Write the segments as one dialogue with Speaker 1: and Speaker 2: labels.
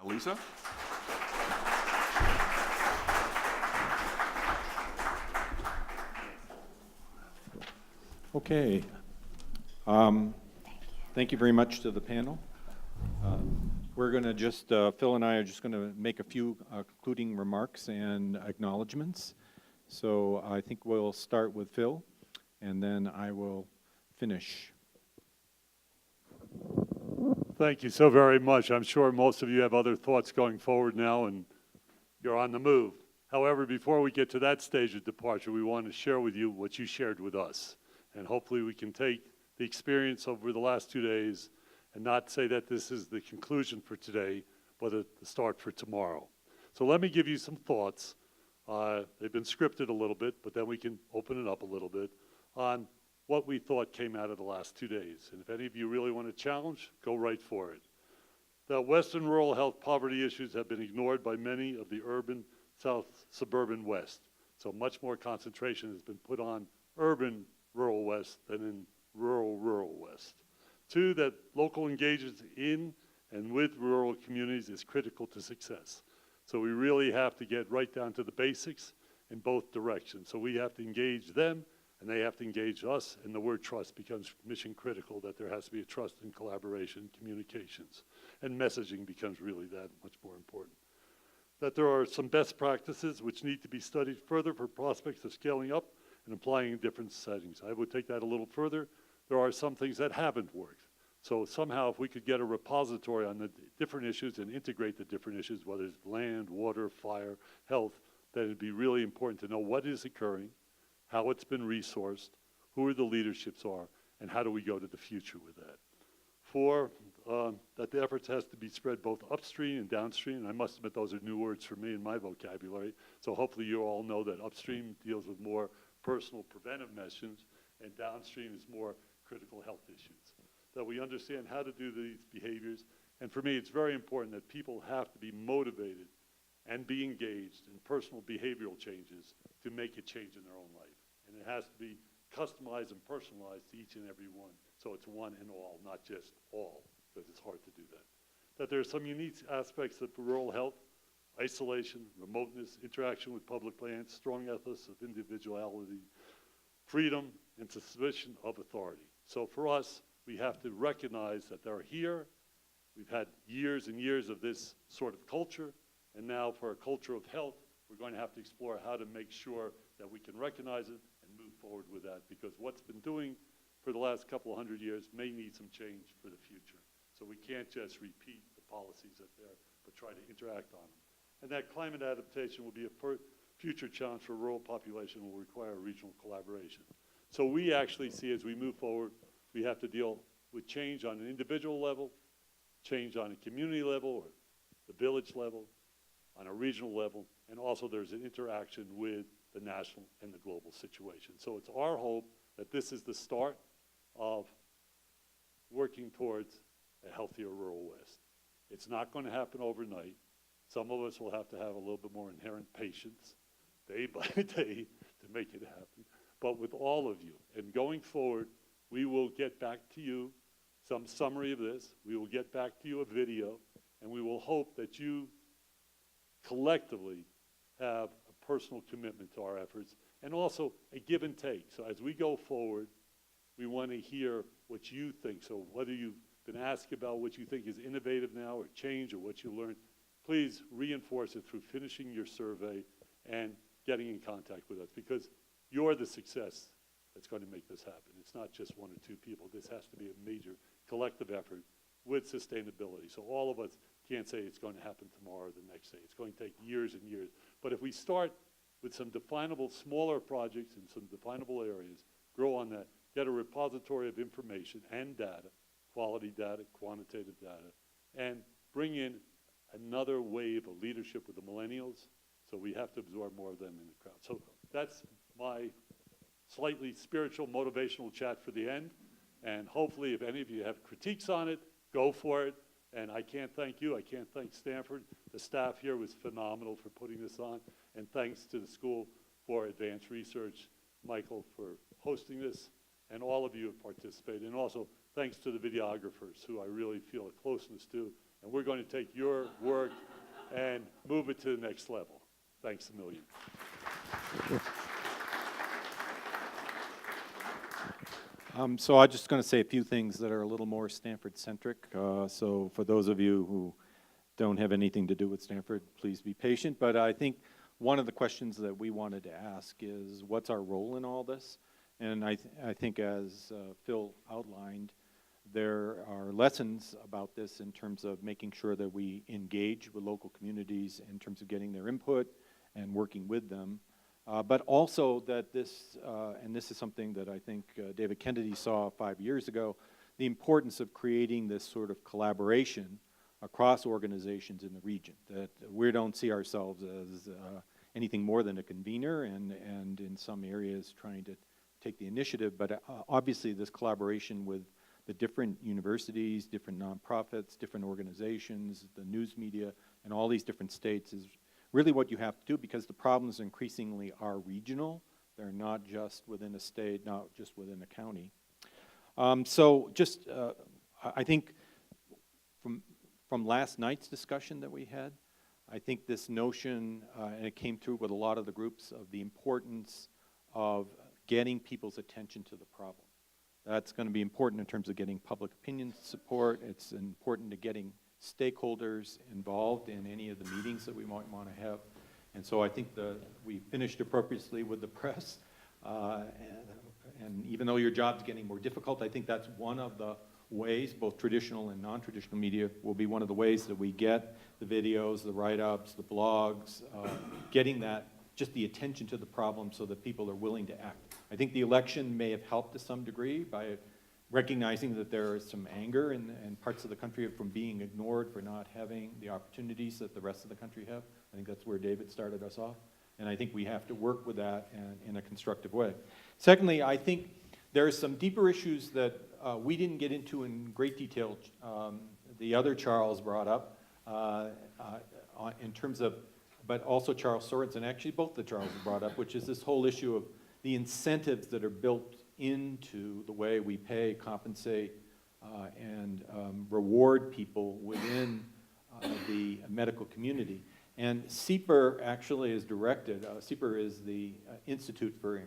Speaker 1: Lisa?
Speaker 2: Okay. Thank you very much to the panel. We're going to just, Phil and I are just going to make a few concluding remarks and acknowledgements. So I think we'll start with Phil, and then I will finish.
Speaker 3: Thank you so very much. I'm sure most of you have other thoughts going forward now, and you're on the move. However, before we get to that stage of departure, we want to share with you what you shared with us. And hopefully we can take the experience over the last 2 days and not say that this is the conclusion for today, but the start for tomorrow. So let me give you some thoughts. They've been scripted a little bit, but then we can open it up a little bit on what we thought came out of the last 2 days. And if any of you really want to challenge, go right for it. The Western rural health poverty issues have been ignored by many of the urban South suburban West. So much more concentration has been put on urban rural West than in rural West. 2, that local engagement in and with rural communities is critical to success. So we really have to get right down to the basics in both directions. So we have to engage them, and they have to engage us, and the word trust becomes mission critical, that there has to be a trust in collaboration, communications, and messaging becomes really that much more important. That there are some best practices which need to be studied further for prospects of scaling up and applying in different settings. I would take that a little further. There are some things that haven't worked. So somehow if we could get a repository on the different issues and integrate the different issues, whether it's land, water, fire, health, then it'd be really important to know what is occurring, how it's been resourced, who the leaderships are, and how do we go to the future with that. 4, that the efforts has to be spread both upstream and downstream. And I must admit those are new words for me in my vocabulary. So hopefully you all know that upstream deals with more personal preventive measures, and downstream is more critical health issues. That we understand how to do these behaviors. And for me, it's very important that people have to be motivated and be engaged in personal behavioral changes to make a change in their own life. And it has to be customized and personalized to each and every one. So it's one and all, not just all, because it's hard to do that. That there are some unique aspects of rural health: isolation, remoteness, interaction with public lands, strong ethics of individuality, freedom, and suspicion of authority. So for us, we have to recognize that they're here. We've had years and years of this sort of culture, and now for a culture of health, we're going to have to explore how to make sure that we can recognize it and move forward with that, because what's been doing for the last couple of 100 years may need some change for the future. So we can't just repeat the policies that are there, but try to interact on them. And that climate adaptation will be a future challenge for rural population, will require regional collaboration. So we actually see, as we move forward, we have to deal with change on an individual level, change on a community level or the village level, on a regional level, and also there's an interaction with the national and the global situation. So it's our hope that this is the start of working towards a healthier rural West. It's not going to happen overnight. Some of us will have to have a little bit more inherent patience day by day to make it happen. But with all of you, and going forward, we will get back to you some summary of this. We will get back to you a video, and we will hope that you collectively have a personal commitment to our efforts, and also a give and take. So as we go forward, we want to hear what you think. So whether you've been asked about what you think is innovative now or change or what you learned, please reinforce it through finishing your survey and getting in contact with us, because you're the success that's going to make this happen. It's not just 1 or 2 people. This has to be a major collective effort with sustainability. So all of us can't say it's going to happen tomorrow or the next day. It's going to take years and years. But if we start with some definable smaller projects in some definable areas, grow on that, get a repository of information and data, quality data, quantitative data, and bring in another wave of leadership with the millennials. So we have to absorb more of them in the crowd. So that's my slightly spiritual, motivational chat for the end. And hopefully, if any of you have critiques on it, go for it. And I can't thank you. I can't thank Stanford. The staff here was phenomenal for putting this on. And thanks to the School for Advanced Research, Michael, for hosting this. And all of you have participated. And also, thanks to the videographers, who I really feel a closeness to. And we're going to take your work and move it to the next level. Thanks a million.
Speaker 2: So I'm just going to say a few things that are a little more Stanford-centric. So for those of you who don't have anything to do with Stanford, please be patient. But I think one of the questions that we wanted to ask is, what's our role in all this? And I think as Phil outlined, there are lessons about this in terms of making sure that we engage with local communities in terms of getting their input and working with them. But also that this, and this is something that I think David Kennedy saw 5 years ago, the importance of creating this sort of collaboration across organizations in the region, that we don't see ourselves as anything more than a convener and in some areas trying to take the initiative, but obviously this collaboration with the different universities, different nonprofits, different organizations, the news media, and all these different states is really what you have to do, because the problems increasingly are regional. They're not just within a state, not just within a county. So just, I think from last night's discussion that we had, I think this notion, and it came through with a lot of the groups, of the importance of getting people's attention to the problem. That's going to be important in terms of getting public opinion support. It's important to getting stakeholders involved in any of the meetings that we might want to have. And so I think we finished appropriately with the press. And even though your job's getting more difficult, I think that's one of the ways, both traditional and non-traditional media, will be one of the ways that we get the videos, the write-ups, the blogs, getting that, just the attention to the problem so that people are willing to act. I think the election may have helped to some degree by recognizing that there is some anger in parts of the country from being ignored, for not having the opportunities that the rest of the country have. I think that's where David started us off. And I think we have to work with that in a constructive way. Secondly, I think there are some deeper issues that we didn't get into in great detail. The other Charles brought up in terms of, but also Charles Sorensen, actually both the Charles brought up, which is this whole issue of the incentives that are built into the way we pay, compensate, and reward people within the medical community. And CEPR actually is directed, CEPR is the Institute for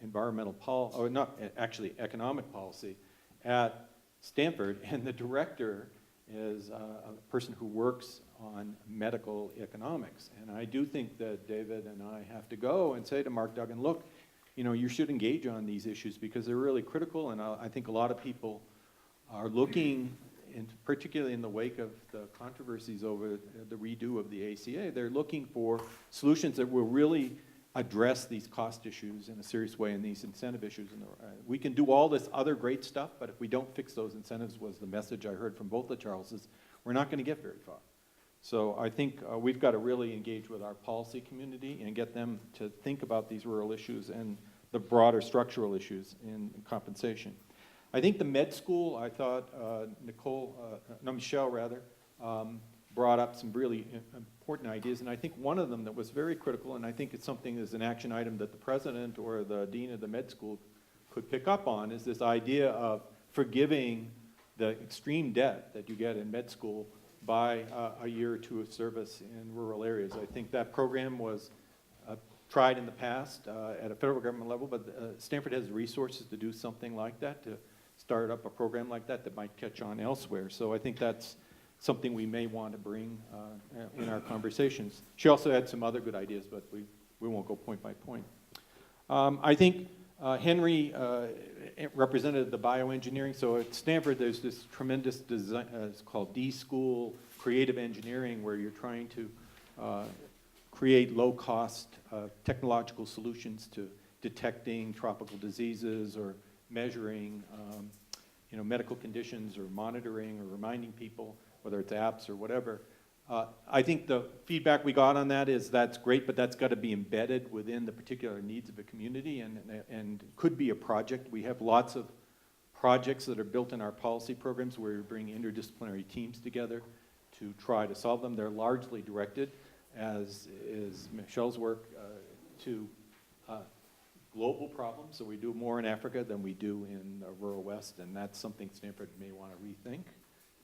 Speaker 2: Environmental Policy, or not, actually Economic Policy at Stanford, and the director is a person who works on medical economics. And I do think that David and I have to go and say to Mark Duggan, look, you know, you should engage on these issues because they're really critical, and I think a lot of people are looking, particularly in the wake of the controversies over the redo of the ACA, they're looking for solutions that will really address these cost issues in a serious way and these incentive issues. We can do all this other great stuff, but if we don't fix those incentives, was the message I heard from both the Charleses, we're not going to get very far. So I think we've got to really engage with our policy community and get them to think about these rural issues and the broader structural issues in compensation. I think the med school, I thought Michelle rather, brought up some really important ideas, and I think one of them that was very critical, and I think it's something as an action item that the president or the dean of the med school could pick up on, is this idea of forgiving the extreme debt that you get in med school by a year or two of service in rural areas. I think that program was tried in the past at a federal government level, but Stanford has resources to do something like that, to start up a program like that that might catch on elsewhere. So I think that's something we may want to bring in our conversations. She also had some other good ideas, but we won't go point by point. I think Henry represented the bioengineering. So at Stanford, there's this tremendous design, it's called D-School Creative Engineering, where you're trying to create low-cost technological solutions to detecting tropical diseases or measuring medical conditions or monitoring or reminding people, whether it's apps or whatever. I think the feedback we got on that is that's great, but that's got to be embedded within the particular needs of a community and could be a project. We have lots of projects that are built in our policy programs where we bring interdisciplinary teams together to try to solve them. They're largely directed, as is Michelle's work, to global problem, so we do more in Africa than we do in the rural West, and that's something Stanford may want to rethink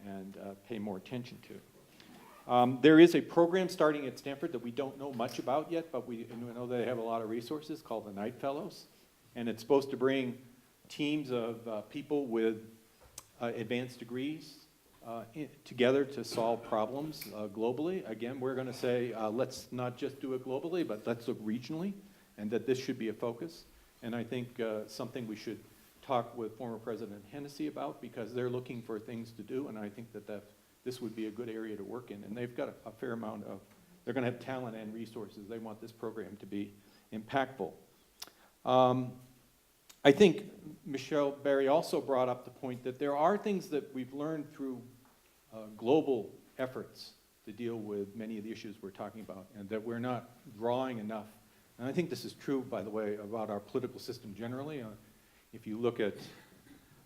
Speaker 2: and pay more attention to. There is a program starting at Stanford that we don't know much about yet, but we know they have a lot of resources called the Knight Fellows, and it's supposed to bring teams of people with advanced degrees together to solve problems globally. Again, we're going to say, let's not just do it globally, but let's look regionally, and that this should be a focus. And I think something we should talk with former President Hennessy about, because they're looking for things to do, and I think that this would be a good area to work in. And they've got a fair amount of, they're going to have talent and resources. They want this program to be impactful. I think Michelle Berry also brought up the point that there are things that we've learned through global efforts to deal with many of the issues we're talking about, and that we're not drawing enough. And I think this is true, by the way, about our political system generally. If you look at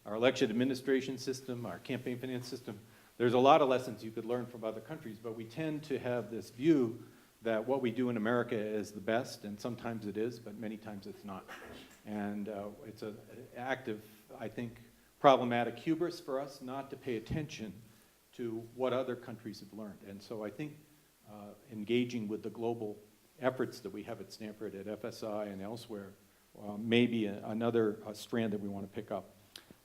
Speaker 2: our election administration system, our campaign finance system, there's a lot of lessons you could learn from other countries, but we tend to have this view that what we do in America is the best, and sometimes it is, but many times it's not. And it's an active, I think, problematic hubris for us not to pay attention to what other countries have learned. And so I think engaging with the global efforts that we have at Stanford, at FSI, and elsewhere may be another strand that we want to pick up.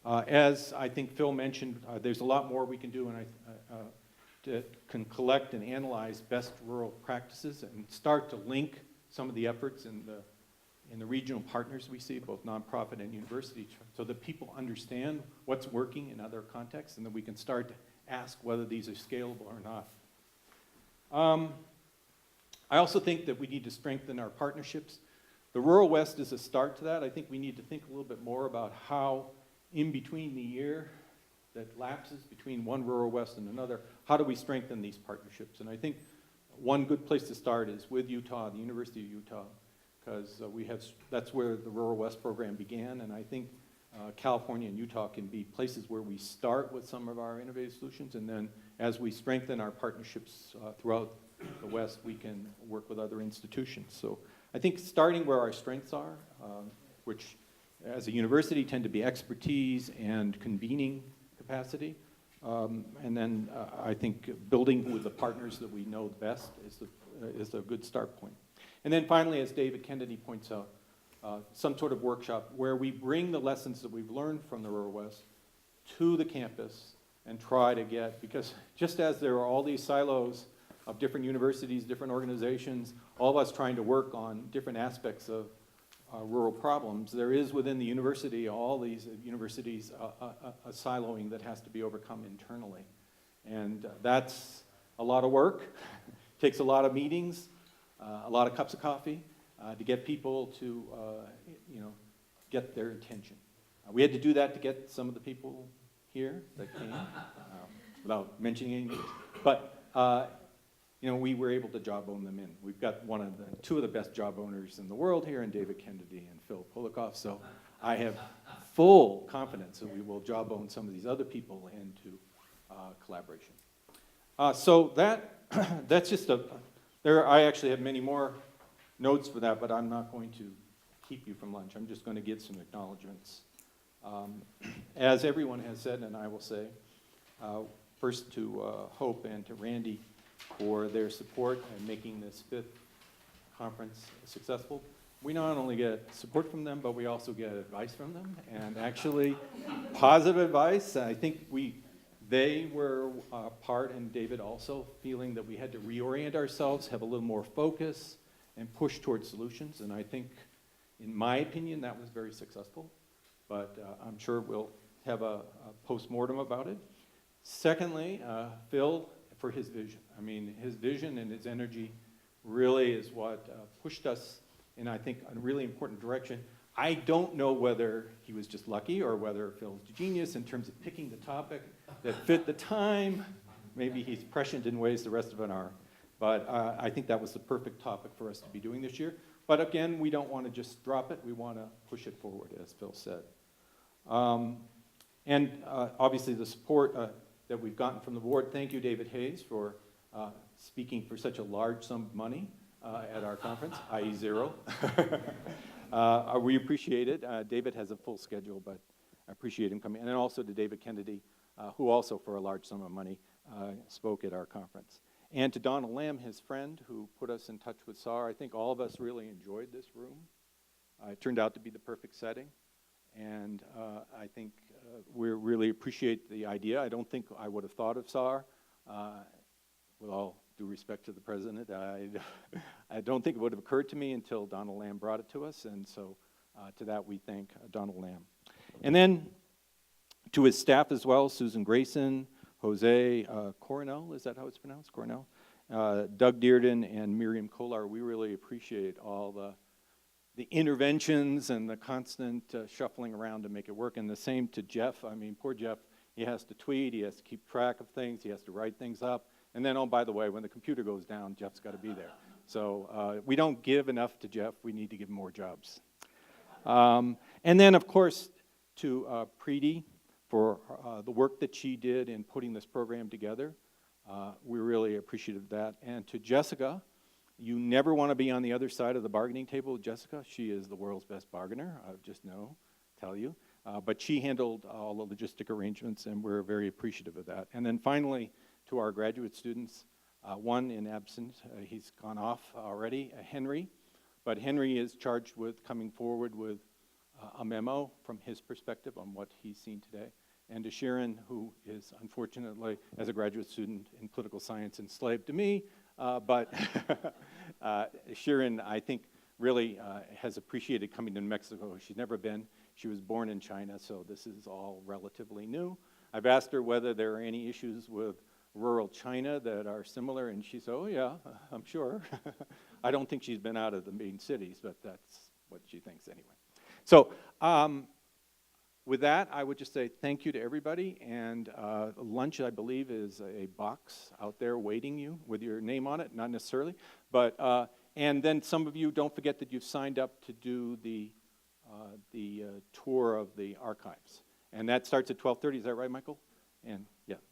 Speaker 2: As I think Phil mentioned, there's a lot more we can do, and can collect and analyze best rural practices and start to link some of the efforts in the regional partners we see, both nonprofit and university, so that people understand what's working in other contexts, and then we can start to ask whether these are scalable or not. I also think that we need to strengthen our partnerships. The Rural West is a start to that. I think we need to think a little bit more about how, in between the year that lapses between one Rural West and another, how do we strengthen these partnerships? And I think one good place to start is with Utah, the University of Utah, because that's where the Rural West program began, and I think California and Utah can be places where we start with some of our innovative solutions, and then as we strengthen our partnerships throughout the West, we can work with other institutions. So I think starting where our strengths are, which as a university tend to be expertise and convening capacity, and then I think building with the partners that we know best is a good start point. And then finally, as David Kennedy points out, some sort of workshop where we bring the lessons that we've learned from the Rural West to the campus and try to get, because just as there are all these silos of different universities, different organizations, all of us trying to work on different aspects of rural problems, there is within the university, all these universities, a siloing that has to be overcome internally. And that's a lot of work, takes a lot of meetings, a lot of cups of coffee to get people to, get their attention. We had to do that to get some of the people here that came, without mentioning any names. But we were able to jawbone them in. We've got two of the best jawboners in the world here, in David Kennedy and Phil Polakoff. So I have full confidence that we will jawbone some of these other people into collaboration. So that's just I actually have many more notes for that, but I'm not going to keep you from lunch. I'm just going to give some acknowledgments. As everyone has said, and I will say, first to Hope and to Randy for their support in making this 5th conference successful. We not only get support from them, but we also get advice from them, and actually positive advice. I think they were part, and David also, feeling that we had to reorient ourselves, have a little more focus, and push towards solutions. And I think, in my opinion, that was very successful. But I'm sure we'll have a post-mortem about it. Secondly, Phil, for his vision. I mean, his vision and his energy really is what pushed us in, I think, a really important direction. I don't know whether he was just lucky or whether Phil's genius in terms of picking the topic that fit the time. Maybe he's prescient in ways the rest of us are. But I think that was the perfect topic for us to be doing this year. But again, we don't want to just drop it. We want to push it forward, as Phil said. And obviously the support that we've gotten from the board. Thank you, David Hayes, for speaking for such a large sum of money at our conference, i.e. zero. We appreciate it. David has a full schedule, but I appreciate him coming. And then also to David Kennedy, who also, for a large sum of money, spoke at our conference. And to Donald Lamb, his friend, who put us in touch with SAR. I think all of us really enjoyed this room. It turned out to be the perfect setting. And I think we really appreciate the idea. I don't think I would have thought of SAR, with all due respect to the president. I don't think it would have occurred to me until Donald Lamb brought it to us, and so to that we thank Donald Lamb. And then to his staff as well, Susan Grayson, Jose Coronel, is that how it's pronounced? Coronel? Doug Dearden and Miriam Kolar. We really appreciate all the interventions and the constant shuffling around to make it work. And the same to Jeff. I mean, poor Jeff, he has to tweet, he has to keep track of things, he has to write things up. And then, oh, by the way, when the computer goes down, Jeff's got to be there. So we don't give enough to Jeff. We need to give more jobs. And then, of course, to Preeti for the work that she did in putting this program together. We're really appreciative of that. And to Jessica, you never want to be on the other side of the bargaining table with Jessica. She is the world's best bargainer, I just tell you. But she handled all the logistic arrangements, and we're very appreciative of that. And then finally, to our graduate students, one in absence, he's gone off already, Henry. But Henry is charged with coming forward with a memo from his perspective on what he's seen today. And to Sharon, who is unfortunately, as a graduate student in political science, enslaved to me, but Sharon, I think, really has appreciated coming to New Mexico. She's never been. She was born in China, so this is all relatively new. I've asked her whether there are any issues with rural China that are similar, and she said, oh yeah, I'm sure. I don't think she's been out of the main cities, but that's what she thinks anyway. So with that, I would just say thank you to everybody, and lunch, I believe, is a box out there waiting you with your name on it, not necessarily, but, and then some of you, don't forget that you've signed up to do the tour of the archives, and that starts at 12:30, is that right, Michael? And yeah,